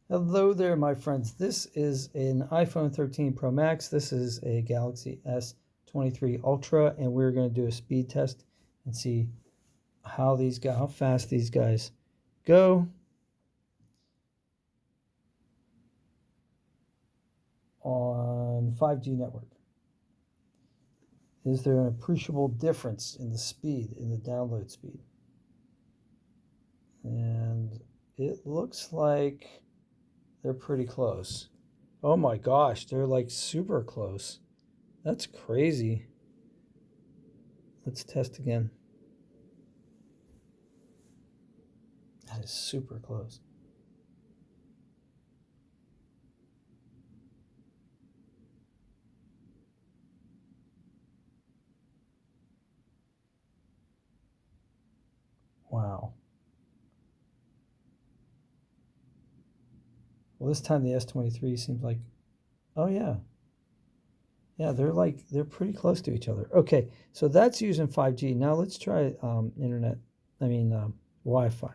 Hello there, my friends. This is an iPhone 13 Pro Max. This is a Galaxy S23 Ultra, and we're going to do a speed test and see how fast these guys go on 5G network. Is there an appreciable difference in the speed, in the download speed? And it looks like they're pretty close. Oh my gosh, they're like super close. That's crazy. Let's test again. That is super close. Wow. Well, this time the S23 seems like, oh yeah. Yeah, they're pretty close to each other. Okay, so that's using 5G. Now let's try Wi-Fi.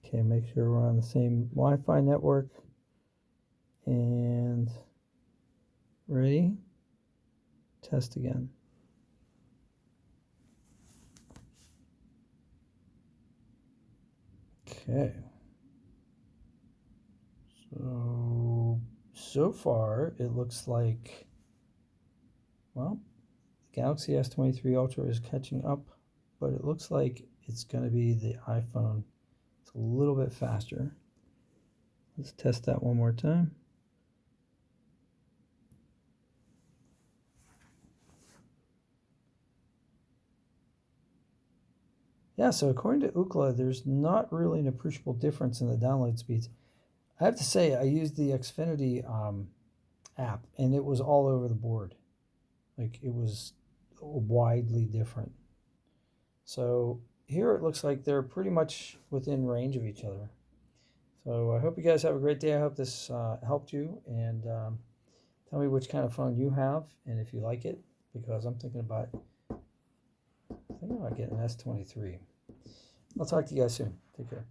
Okay, make sure we're on the same Wi-Fi network. And ready? Test again. Okay. So far it looks like, well, the Galaxy S23 Ultra is catching up, but it looks like it's going to be the iPhone. It's a little bit faster. Let's test that one more time. Yeah, so according to Ookla, there's not really an appreciable difference in the download speeds. I have to say, I used the Xfinity app, and it was all over the board. Like, it was widely different. So here it looks like they're pretty much within range of each other. So I hope you guys have a great day. I hope this helped you, and tell me which kind of phone you have and if you like it, because I'm thinking about getting an S23. I'll talk to you guys soon. Take care.